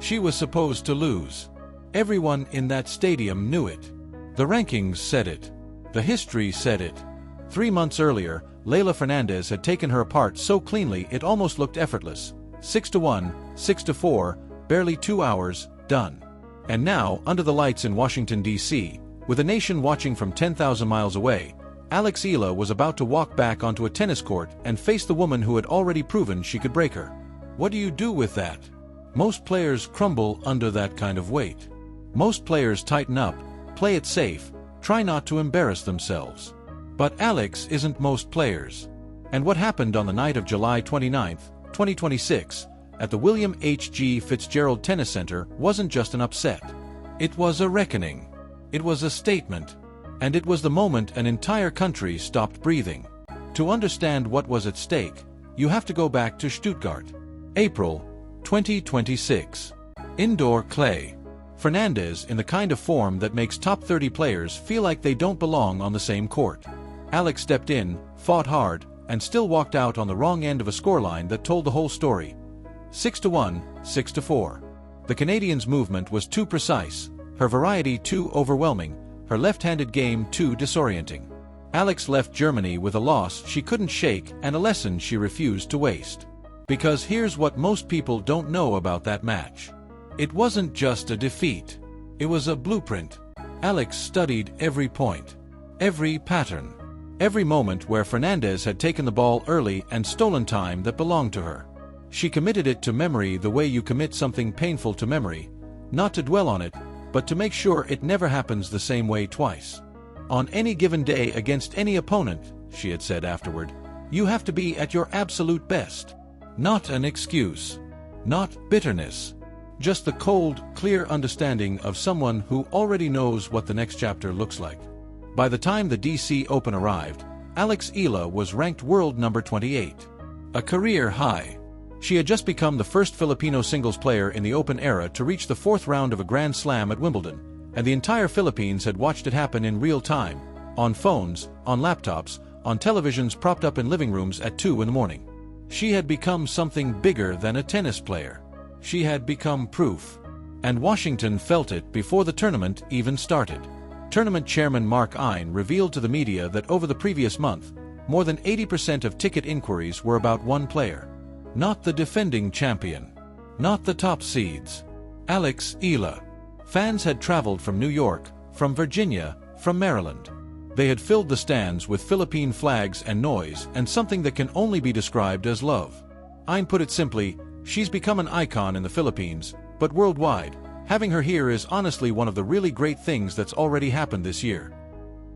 She was supposed to lose. Everyone in that stadium knew it. The rankings said it. The history said it. 3 months earlier, Leylah Fernandez had taken her apart so cleanly it almost looked effortless. 6-1, 6-4, barely 2 hours, done. And now, under the lights in Washington, D.C., with a nation watching from 10,000 miles away, Alex Eala was about to walk back onto a tennis court and face the woman who had already proven she could break her. What do you do with that? Most players crumble under that kind of weight. Most players tighten up, play it safe, try not to embarrass themselves. But Alex isn't most players. And what happened on the night of July 29, 2026, at the William H.G. Fitzgerald Tennis Center wasn't just an upset. It was a reckoning. It was a statement. And it was the moment an entire country stopped breathing. To understand what was at stake, you have to go back to Stuttgart. April 2026. Indoor clay. Fernandez in the kind of form that makes top 30 players feel like they don't belong on the same court. Alex stepped in, fought hard, and still walked out on the wrong end of a scoreline that told the whole story. 6-1, 6-4. The Canadian's movement was too precise, her variety too overwhelming, her left-handed game too disorienting. Alex left Germany with a loss she couldn't shake and a lesson she refused to waste. Because here's what most people don't know about that match. It wasn't just a defeat. It was a blueprint. Alex studied every point, every pattern, every moment where Fernandez had taken the ball early and stolen time that belonged to her. She committed it to memory the way you commit something painful to memory, not to dwell on it, but to make sure it never happens the same way twice. On any given day against any opponent, she had said afterward, you have to be at your absolute best. Not an excuse. Not bitterness. Just the cold, clear understanding of someone who already knows what the next chapter looks like. By the time the DC Open arrived, Alex Eala was ranked world number 28. A career high. She had just become the first Filipino singles player in the Open era to reach the 4th round of a Grand Slam at Wimbledon, and the entire Philippines had watched it happen in real time, on phones, on laptops, on televisions propped up in living rooms at 2 in the morning. She had become something bigger than a tennis player. She had become proof. And Washington felt it before the tournament even started. Tournament chairman Mark Ine revealed to the media that over the previous month, more than 80% of ticket inquiries were about one player. Not the defending champion. Not the top seeds. Alex Eala. Fans had traveled from New York, from Virginia, from Maryland. They had filled the stands with Philippine flags and noise and something that can only be described as love. Ine put it simply, she's become an icon in the Philippines, but worldwide. Having her here is honestly one of the really great things that's already happened this year.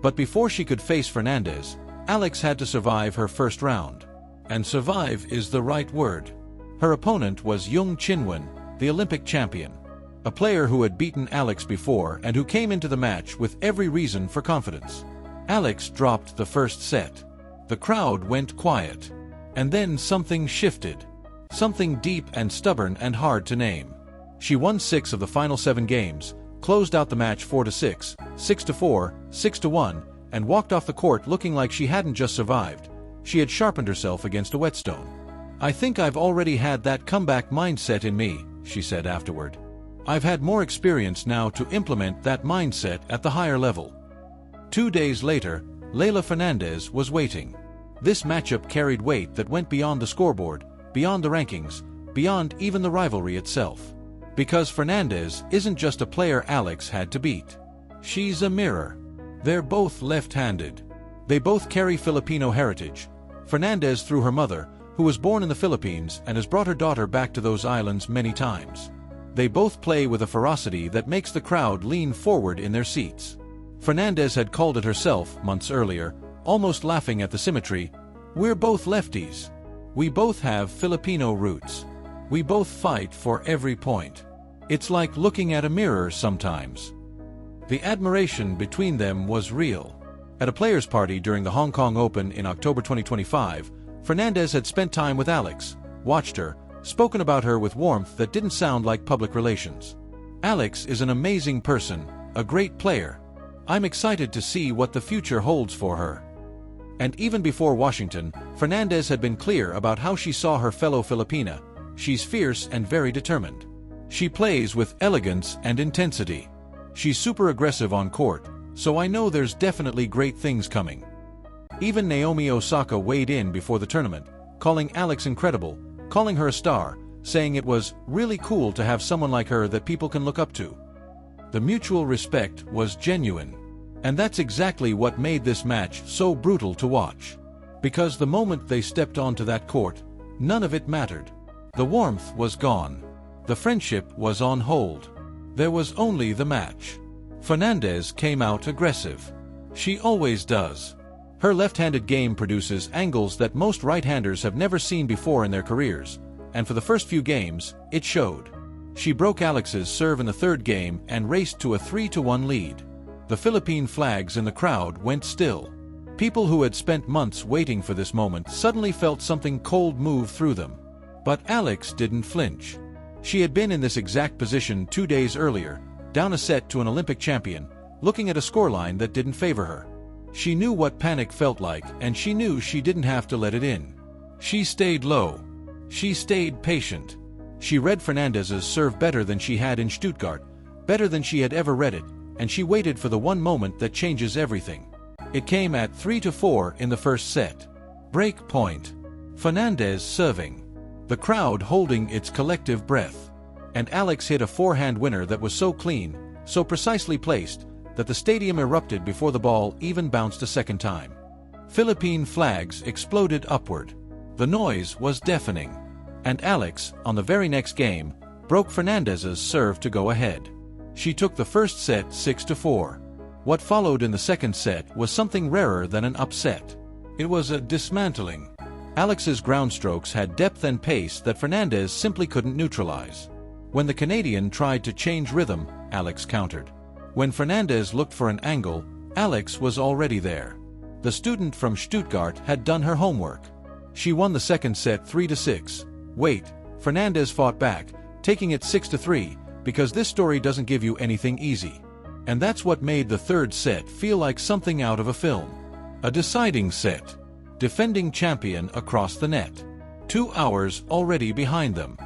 But before she could face Fernandez, Alex had to survive her first round. And survive is the right word. Her opponent was Yung Chinwen, the Olympic champion. A player who had beaten Alex before and who came into the match with every reason for confidence. Alex dropped the first set. The crowd went quiet. And then something shifted. Something deep and stubborn and hard to name. She won 6 of the final 7 games, closed out the match 4-6, 6-4, 6-1, and walked off the court looking like she hadn't just survived. She had sharpened herself against a whetstone. I think I've already had that comeback mindset in me, she said afterward. I've had more experience now to implement that mindset at the higher level. 2 days later, Leylah Fernandez was waiting. This matchup carried weight that went beyond the scoreboard, beyond the rankings, beyond even the rivalry itself. Because Fernandez isn't just a player Alex had to beat. She's a mirror. They're both left-handed. They both carry Filipino heritage. Fernandez through her mother, who was born in the Philippines and has brought her daughter back to those islands many times. They both play with a ferocity that makes the crowd lean forward in their seats. Fernandez had called it herself months earlier, almost laughing at the symmetry. We're both lefties. We both have Filipino roots. We both fight for every point. It's like looking at a mirror sometimes. The admiration between them was real. At a players' party during the Hong Kong Open in October 2025, Fernandez had spent time with Alex, watched her, spoken about her with warmth that didn't sound like public relations. Alex is an amazing person, a great player. I'm excited to see what the future holds for her. And even before Washington, Fernandez had been clear about how she saw her fellow Filipina. She's fierce and very determined. She plays with elegance and intensity. She's super aggressive on court, so I know there's definitely great things coming. Even Naomi Osaka weighed in before the tournament, calling Alex incredible, calling her a star, saying it was really cool to have someone like her that people can look up to. The mutual respect was genuine. And that's exactly what made this match so brutal to watch. Because the moment they stepped onto that court, none of it mattered. The warmth was gone. The friendship was on hold. There was only the match. Fernandez came out aggressive. She always does. Her left-handed game produces angles that most right-handers have never seen before in their careers, and for the first few games, it showed. She broke Alex's serve in the third game and raced to a 3-1 lead. The Philippine flags in the crowd went still. People who had spent months waiting for this moment suddenly felt something cold move through them. But Alex didn't flinch. She had been in this exact position 2 days earlier, down a set to an Olympic champion, looking at a scoreline that didn't favor her. She knew what panic felt like, and she knew she didn't have to let it in. She stayed low. She stayed patient. She read Fernandez's serve better than she had in Stuttgart, better than she had ever read it, and she waited for the one moment that changes everything. It came at 3-4 in the first set. Break point. Fernandez serving. The crowd holding its collective breath. And Alex hit a forehand winner that was so clean, so precisely placed, that the stadium erupted before the ball even bounced a second time. Philippine flags exploded upward. The noise was deafening. And Alex, on the very next game, broke Fernandez's serve to go ahead. She took the first set 6-4. What followed in the second set was something rarer than an upset. It was a dismantling. Alex's ground strokes had depth and pace that Fernandez simply couldn't neutralize. When the Canadian tried to change rhythm, Alex countered. When Fernandez looked for an angle, Alex was already there. The student from Stuttgart had done her homework. She won the second set 3-6. Wait, Fernandez fought back, taking it 6-3, because this story doesn't give you anything easy. And that's what made the third set feel like something out of a film. A deciding set. Defending champion across the net. 2 hours already behind them.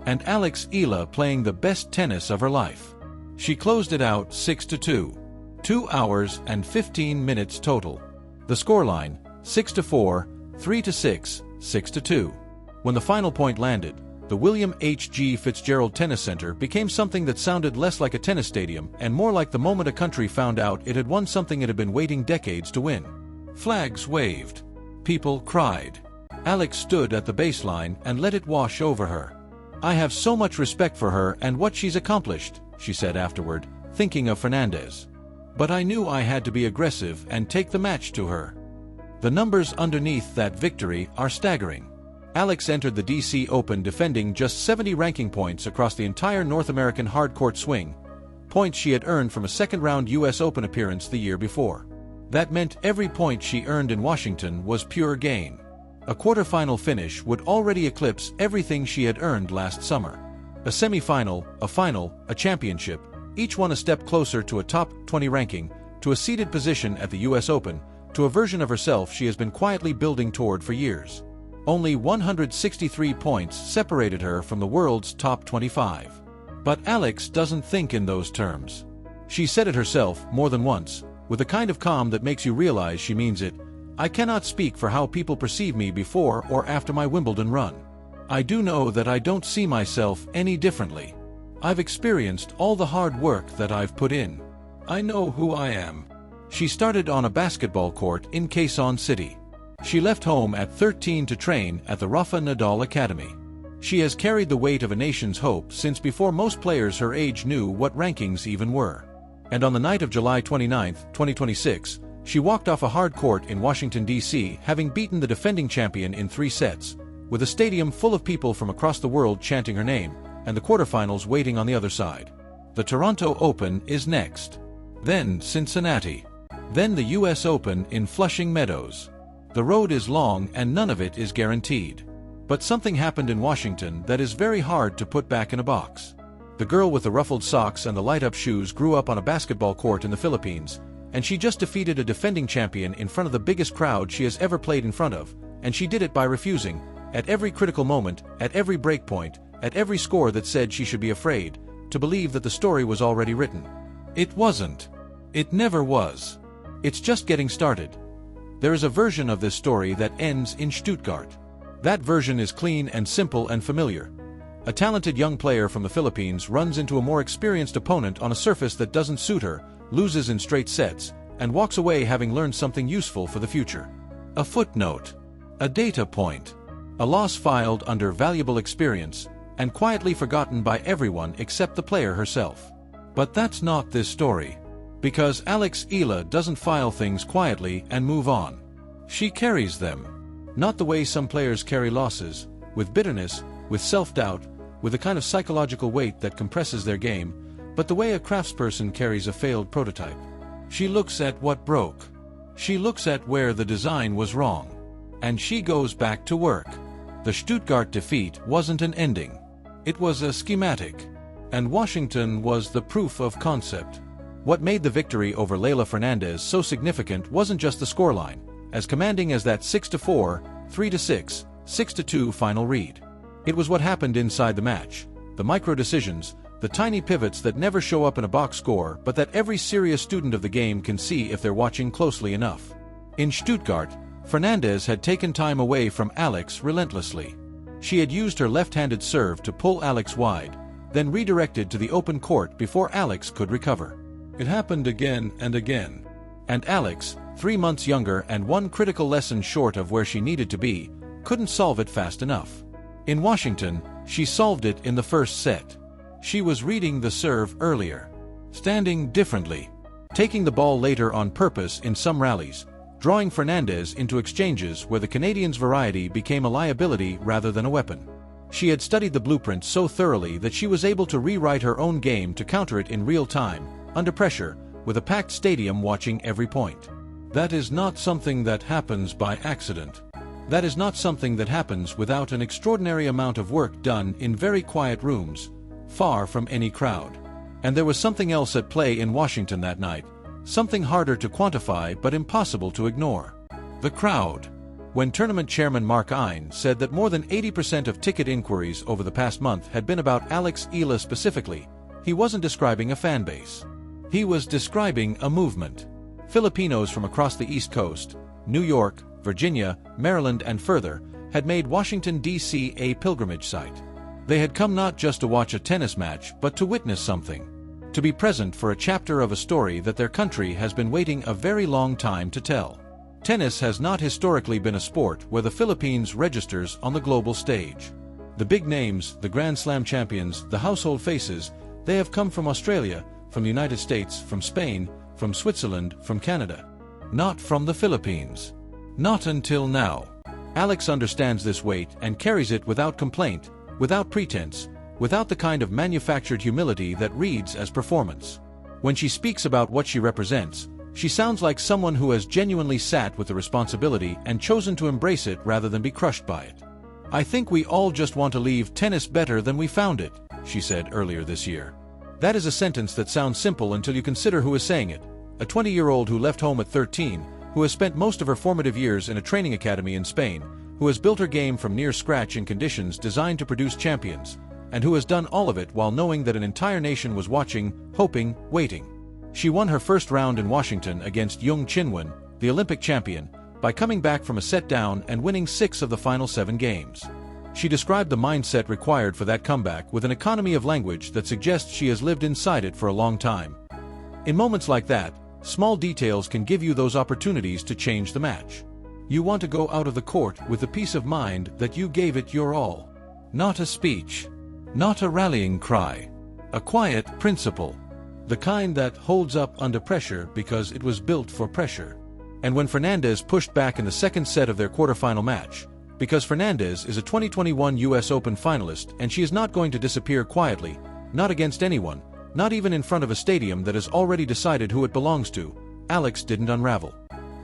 And Alex Eala playing the best tennis of her life. She closed it out 6-2. 2 hours and 15 minutes total. The scoreline, 6-4, 3-6, 6-2. When the final point landed, the William H. G. Fitzgerald Tennis Center became something that sounded less like a tennis stadium and more like the moment a country found out it had won something it had been waiting decades to win. Flags waved. People cried. Alex stood at the baseline and let it wash over her. "I have so much respect for her and what she's accomplished," she said afterward, thinking of Fernandez. "But I knew I had to be aggressive and take the match to her." The numbers underneath that victory are staggering. Alex entered the DC Open defending just 70 ranking points across the entire North American hardcourt swing, points she had earned from a second-round US Open appearance the year before. That meant every point she earned in Washington was pure gain. A quarterfinal finish would already eclipse everything she had earned last summer. A semifinal, a final, a championship, each one a step closer to a top 20 ranking, to a seeded position at the US Open, to a version of herself she has been quietly building toward for years. Only 163 points separated her from the world's top 25. But Alex doesn't think in those terms. She said it herself more than once, with a kind of calm that makes you realize she means it. "I cannot speak for how people perceive me before or after my Wimbledon run. I do know that I don't see myself any differently. I've experienced all the hard work that I've put in. I know who I am." She started on a basketball court in Quezon City. She left home at 13 to train at the Rafa Nadal Academy. She has carried the weight of a nation's hope since before most players her age knew what rankings even were. And on the night of July 29, 2026, she walked off a hard court in Washington, D.C., having beaten the defending champion in 3 sets, with a stadium full of people from across the world chanting her name, and the quarterfinals waiting on the other side. The Toronto Open is next. Then Cincinnati. Then the US Open in Flushing Meadows. The road is long and none of it is guaranteed. But something happened in Washington that is very hard to put back in a box. The girl with the ruffled socks and the light-up shoes grew up on a basketball court in the Philippines, and she just defeated a defending champion in front of the biggest crowd she has ever played in front of, and she did it by refusing, at every critical moment, at every break point, at every score that said she should be afraid, to believe that the story was already written. It wasn't. It never was. It's just getting started. There is a version of this story that ends in Stuttgart. That version is clean and simple and familiar. A talented young player from the Philippines runs into a more experienced opponent on a surface that doesn't suit her, loses in straight sets, and walks away having learned something useful for the future. A footnote. A data point. A loss filed under valuable experience, and quietly forgotten by everyone except the player herself. But that's not this story. Because Alex Eala doesn't file things quietly and move on. She carries them. Not the way some players carry losses, with bitterness, with self-doubt, with a kind of psychological weight that compresses their game, but the way a craftsperson carries a failed prototype. She looks at what broke. She looks at where the design was wrong. And she goes back to work. The Stuttgart defeat wasn't an ending. It was a schematic. And Washington was the proof of concept. What made the victory over Leylah Fernandez so significant wasn't just the scoreline, as commanding as that 6-4, 3-6, 6-2 final read. It was what happened inside the match, the micro-decisions, the tiny pivots that never show up in a box score but that every serious student of the game can see if they're watching closely enough. In Stuttgart, Fernandez had taken time away from Alex relentlessly. She had used her left-handed serve to pull Alex wide, then redirected to the open court before Alex could recover. It happened again and again. And Alex, 3 months younger and one critical lesson short of where she needed to be, couldn't solve it fast enough. In Washington, she solved it in the first set. She was reading the serve earlier, standing differently, taking the ball later on purpose in some rallies, drawing Fernandez into exchanges where the Canadian's variety became a liability rather than a weapon. She had studied the blueprint so thoroughly that she was able to rewrite her own game to counter it in real time, under pressure, with a packed stadium watching every point. That is not something that happens by accident. That is not something that happens without an extraordinary amount of work done in very quiet rooms, far from any crowd. And there was something else at play in Washington that night, something harder to quantify but impossible to ignore. The crowd. When tournament chairman Mark Ein said that more than 80% of ticket inquiries over the past month had been about Alex Eala specifically, he wasn't describing a fan base. He was describing a movement. Filipinos from across the East Coast, New York, Virginia, Maryland, and further, had made Washington, D.C. a pilgrimage site. They had come not just to watch a tennis match, but to witness something. To be present for a chapter of a story that their country has been waiting a very long time to tell. Tennis has not historically been a sport where the Philippines registers on the global stage. The big names, the Grand Slam champions, the household faces, they have come from Australia, from the United States, from Spain, from Switzerland, from Canada. Not from the Philippines. Not until now. Alex understands this weight and carries it without complaint, without pretense, without the kind of manufactured humility that reads as performance. When she speaks about what she represents, she sounds like someone who has genuinely sat with the responsibility and chosen to embrace it rather than be crushed by it. "I think we all just want to leave tennis better than we found it," she said earlier this year. That is a sentence that sounds simple until you consider who is saying it. A 20-year-old who left home at 13, who has spent most of her formative years in a training academy in Spain, who has built her game from near scratch in conditions designed to produce champions, and who has done all of it while knowing that an entire nation was watching, hoping, waiting. She won her first round in Washington against Yung Chinwen, the Olympic champion, by coming back from a set down and winning 6 of the final 7 games. She described the mindset required for that comeback with an economy of language that suggests she has lived inside it for a long time. In moments like that, small details can give you those opportunities to change the match. You want to go out of the court with the peace of mind that you gave it your all. Not a speech. Not a rallying cry. A quiet principle. The kind that holds up under pressure because it was built for pressure. And when Fernandez pushed back in the second set of their quarterfinal match, because Fernandez is a 2021 US Open finalist and she is not going to disappear quietly, not against anyone, not even in front of a stadium that has already decided who it belongs to, Alex didn't unravel.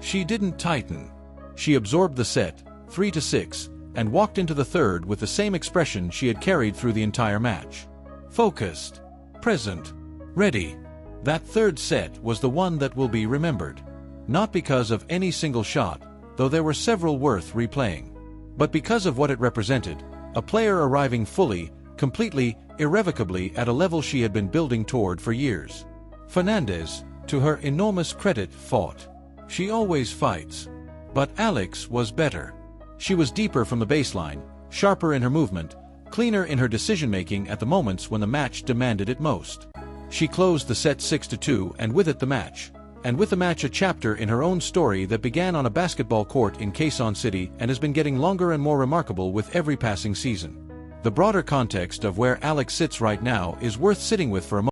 She didn't tighten. She absorbed the set, 3-6, and walked into the third with the same expression she had carried through the entire match. Focused. Present. Ready. That third set was the one that will be remembered. Not because of any single shot, though there were several worth replaying, but because of what it represented, a player arriving fully, completely, irrevocably at a level she had been building toward for years. Fernandez, to her enormous credit, fought. She always fights. But Alex was better. She was deeper from the baseline, sharper in her movement, cleaner in her decision-making at the moments when the match demanded it most. She closed the set 6-2 and with it the match. And with the match a chapter in her own story that began on a basketball court in Quezon City and has been getting longer and more remarkable with every passing season. The broader context of where Alex sits right now is worth sitting with for a moment.